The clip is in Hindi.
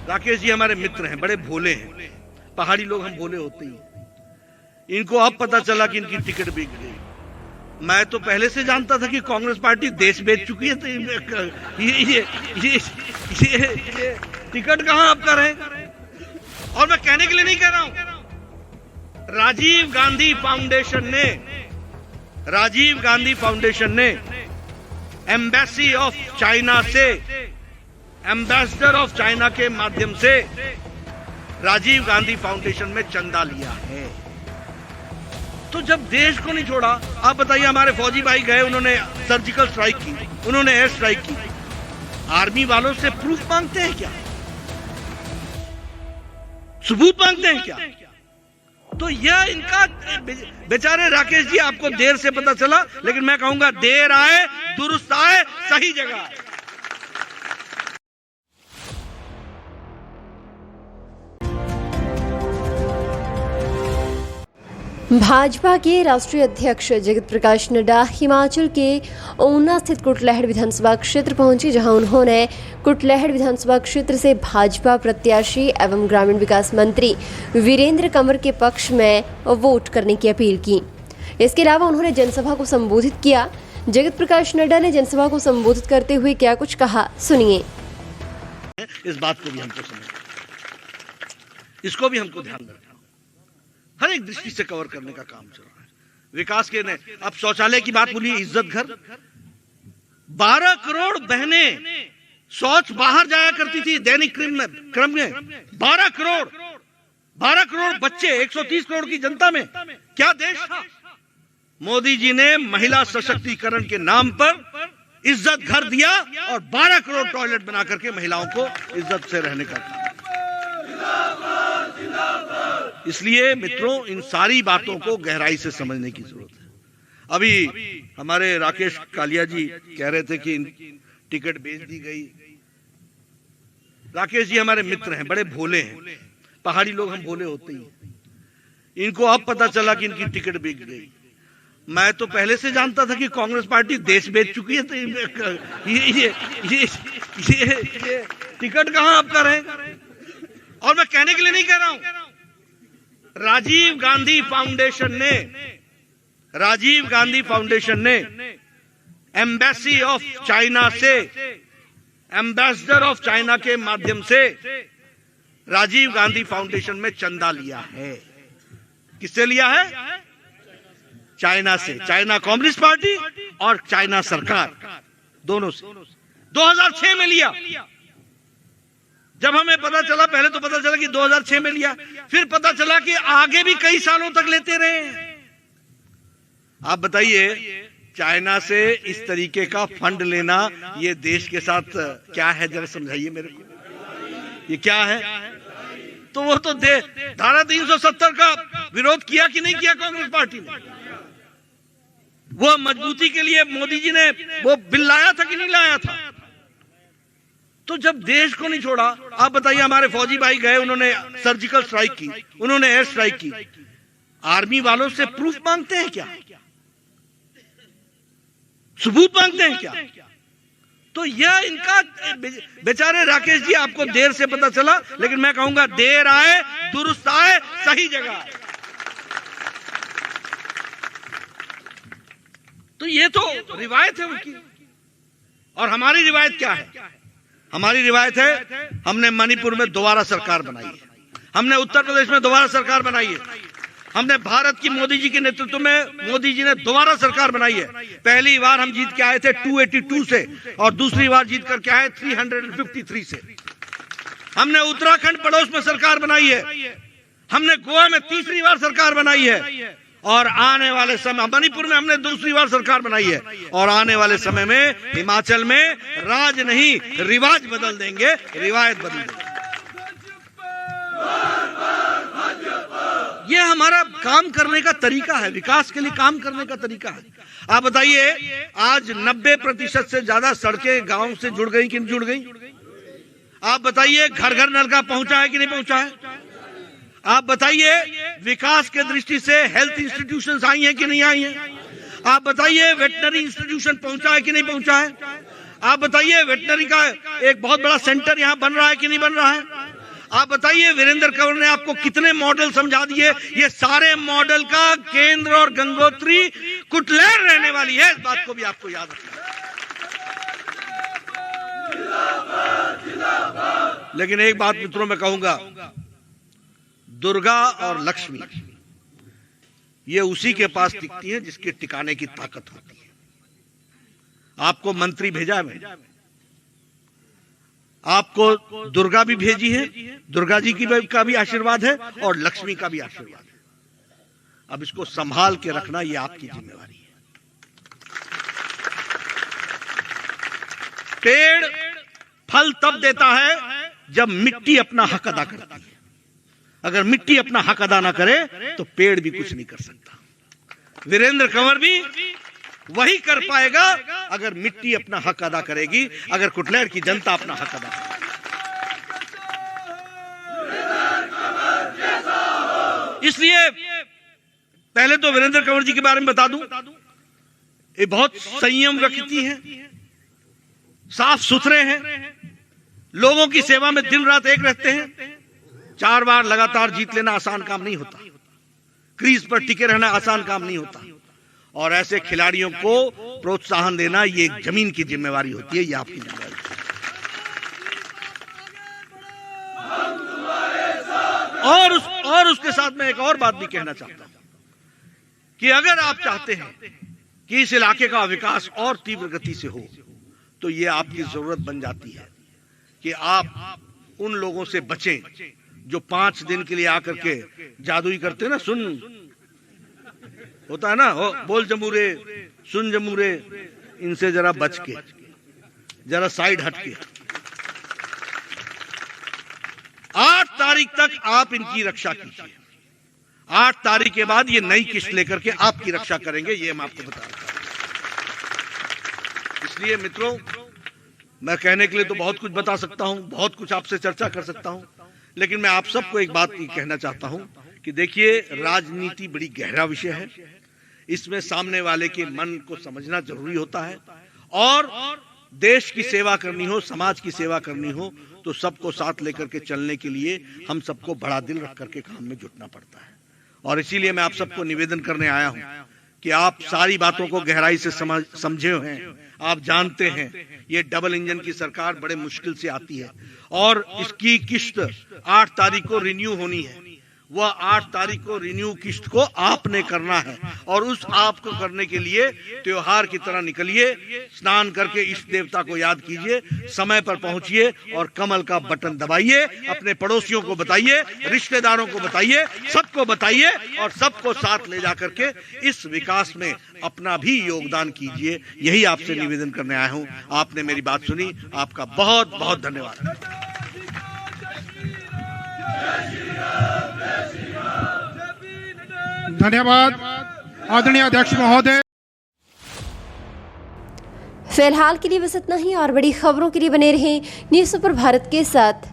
राकेश जी हमारे मित्र हैं, बड़े भोले हैं। पहाड़ी लोग हम भोले होते ही। इनको अब पता चला कि इनकी टिकट बिक गई। मैं तो पहले से जानता था कि कांग्रेस पार्टी देश बेच चुकी है, तो ये टिकट कहां आपका रहेगा। और मैं कहने के लिए नहीं कह रहा हूं, राजीव गांधी फाउंडेशन ने एम्बेसी ऑफ चाइना से, एम्बेसडर ऑफ चाइना के माध्यम से राजीव गांधी फाउंडेशन में चंदा लिया है। तो जब देश को नहीं छोड़ा, आप बताइए, हमारे फौजी भाई गए, उन्होंने सर्जिकल स्ट्राइक की, उन्होंने एयर स्ट्राइक की। आर्मी वालों से प्रूफ मांगते हैं क्या, सबूत मांगते हैं क्या। तो यह इनका, बेचारे राकेश जी आपको देर से पता चला, लेकिन मैं कहूंगा देर आए दुरुस्त आए, सही जगह आए। भाजपा के राष्ट्रीय अध्यक्ष जगत प्रकाश नड्डा हिमाचल के ऊना स्थित कुटलैहड़ विधानसभा क्षेत्र पहुंचे, जहां उन्होंने कुटलैहड़ विधानसभा क्षेत्र से भाजपा प्रत्याशी एवं ग्रामीण विकास मंत्री वीरेंद्र कंवर के पक्ष में वोट करने की अपील की। इसके अलावा उन्होंने जनसभा को संबोधित किया। जगत प्रकाश नड्डा ने जनसभा को संबोधित करते हुए क्या कुछ कहा, सुनिए। इस बात को भी हमको समझ, इसको भी हमको ध्यान रखना, हर एक दृष्टि से कवर करने का काम चल रहा है। विकास के ने अब शौचालय की बात बोली, इज्जत घर, 12 करोड़ बहनें शौच बाहर जाया करती थी दैनिक क्रम में। 12 करोड़ बच्चे 130 करोड़ की जनता में, क्या देश था। मोदी जी ने महिला सशक्तिकरण के नाम पर इज्जत घर दिया और 12 करोड़ टॉयलेट बना करके महिलाओं को इज्जत से रहने का काम। इसलिए मित्रों, इन सारी बातों को गहराई से समझने की जरूरत है। अभी हमारे राकेश कालिया जी कह रहे थे कि टिकट बेच दी गई। राकेश जी हमारे मित्र हैं, बड़े भोले हैं। पहाड़ी लोग हम भोले होते ही। इनको अब पता चला कि इनकी टिकट बिक गई। मैं तो पहले से जानता था कि कांग्रेस पार्टी देश बेच चुकी है, तो ये टिकट कहां आपका रहेगा। और मैं कहने के लिए नहीं कह रहा हूं, राजीव गांधी फाउंडेशन ने एम्बेसी ऑफ चाइना से, एम्बेसडर ऑफ चाइना के माध्यम से राजीव गांधी फाउंडेशन में चंदा लिया है। किससे लिया है? चाइना से, चाइना कम्युनिस्ट पार्टी और चाइना सरकार, दोनों से 2006 में लिया। जब हमें पता चला, पहले तो पता चला कि 2006 में लिया, फिर पता चला कि आगे भी कई सालों तक लेते रहे। आप बताइए, चाइना से इस तरीके का फंड लेना, ये देश के साथ क्या है, जरा समझाइए मेरे को, ये क्या है। तो वो तो धारा 370 का विरोध किया कि नहीं किया कांग्रेस पार्टी ने। वो मजबूती के लिए मोदी जी ने वो बिल लाया था कि नहीं लाया था। तो जब देश को नहीं छोड़ा, आप बताइए, हमारे फौजी भाई गए, उन्होंने सर्जिकल स्ट्राइक की, उन्होंने एयर स्ट्राइक की। आर्मी वालों से प्रूफ मांगते हैं क्या, सबूत मांगते हैं क्या। तो यह इनका, बेचारे राकेश जी आपको देर से पता चला, लेकिन मैं कहूंगा देर आए दुरुस्त आए, सही जगह आए। तो ये तो रिवायत है उनकी। और हमारी रिवायत क्या है? हमारी रिवायत है, हमने मणिपुर में दोबारा सरकार बनाई है, हमने उत्तर प्रदेश में दोबारा सरकार बनाई है, हमने भारत की मोदी जी के नेतृत्व में मोदी जी ने दोबारा सरकार बनाई है। पहली बार हम जीत के आए थे 282 से और दूसरी बार जीत करके आए 353 से। हमने उत्तराखंड पड़ोस में सरकार बनाई है, हमने गोवा में तीसरी बार सरकार बनाई है, और आने वाले समय मणिपुर में हमने दूसरी बार सरकार बनाई है, और आने वाले समय में हिमाचल में राज नहीं रिवाज बदल देंगे, रिवायत बदल देंगे। ये हमारा काम करने का तरीका है, विकास के लिए काम करने का तरीका है। आप बताइए, आज 90% से ज्यादा सड़कें गांव से जुड़ गई कि नहीं जुड़ गई। आप बताइए, घर घर नल का पहुंचा है कि नहीं पहुंचा है। आप बताइए, विकास के दृष्टि से हेल्थ इंस्टीट्यूशंस आई हैं कि नहीं आई हैं। आप बताइए, वेटनरी इंस्टीट्यूशन पहुंचा है कि नहीं पहुंचा है। आप बताइए, वेटनरी का एक बहुत बड़ा सेंटर यहां बन रहा है कि नहीं बन रहा है। आप बताइए वीरेंद्र कंवर ने आपको कितने मॉडल समझा दिए। ये सारे मॉडल का केंद्र और गंगोत्री कुटलैहड़ रहने वाली है, इस बात को भी आपको याद रखना। लेकिन एक बात मित्रों मैं कहूंगा, दुर्गा और लक्ष्मी ये उसी के पास टिकती है जिसके टिकाने की ताकत होती है। आपको मंत्री भेजा है, आपको दुर्गा भी भेजी है, दुर्गा जी का भी आशीर्वाद है और लक्ष्मी का भी आशीर्वाद है। अब इसको संभाल के रखना ये आपकी जिम्मेवारी है। पेड़ फल तब देता है जब मिट्टी अपना हक अदा करती है। अगर मिट्टी अपना हक अदा ना करे तो पेड़ भी कुछ नहीं कर सकता। वीरेंद्र कंवर भी वही कर पाएगा अगर मिट्टी अपना हक अदा करेगी, अगर कुटलैहड़ की जनता अपना हक अदा करेगी। इसलिए पहले तो वीरेंद्र कंवर जी के बारे में बता दूं, ये बहुत संयम व्यक्ति हैं, साफ सुथरे हैं, लोगों की सेवा में दिन रात एक रहते हैं। 4 बार लगातार जीत लेना आसान काम नहीं होता, क्रीज पर टिके रहना आसान काम नहीं होता, और ऐसे खिलाड़ियों को प्रोत्साहन देना ये जमीन की जिम्मेवारी होती है, ये आपकी जिम्मेवारी है। और उसके साथ मैं एक और बात भी कहना चाहता हूं कि अगर आप चाहते हैं कि इस इलाके का विकास और तीव्र गति से हो तो ये आपकी जरूरत बन जाती है कि आप उन लोगों से बचें जो 5 दिन के लिए आकर के जादुई करते हैं ना, सुन होता है ना, बोल जमूरे सुन जमूरे, इनसे जरा बच के, जरा साइड हट के। 8 तारीख तक आप इनकी रक्षा कीजिए। 8 तारीख के बाद ये नई किस्त लेकर के आपकी रक्षा करेंगे, ये मैं आपको बता रहा हूं। इसलिए मित्रों, मैं कहने के लिए तो बहुत कुछ बता सकता हूं, बहुत कुछ आपसे चर्चा कर सकता हूं, लेकिन मैं आप सबको एक बात कहना चाहता हूं कि देखिए, राजनीति बड़ी गहरा विषय है। इसमें सामने वाले के मन को समझना जरूरी होता है, और देश की सेवा करनी हो, समाज की सेवा करनी हो तो सबको साथ लेकर के चलने के लिए हम सबको बड़ा दिल रख करके काम में जुटना पड़ता है। और इसीलिए मैं आप सबको निवेदन करने आया हूं कि आप सारी बातों को गहराई से समझे हैं। आप जानते हैं ये डबल इंजन की सरकार बड़े मुश्किल से आती है, और इसकी किस्त 8 तारीख को रिन्यू होनी है। वह 8 तारीख को रिन्यू किस्त को आपने करना है, और उस आप को करने के लिए त्योहार की तरह निकलिए, स्नान करके इष्ट देवता को याद कीजिए, समय पर पहुंचिए और कमल का बटन दबाइए। अपने पड़ोसियों को बताइए, रिश्तेदारों को बताइए, सबको बताइए, और सबको साथ ले जाकर के इस विकास में अपना भी योगदान कीजिए। यही आपसे निवेदन करने आया हूं। आपने मेरी बात सुनी, आपका बहुत बहुत धन्यवाद। धन्यवाद आदरणीय अध्यक्ष महोदय। फिलहाल के लिए बस इतना ही, और बड़ी खबरों के लिए बने रहें न्यूज़ सुपर भारत के साथ।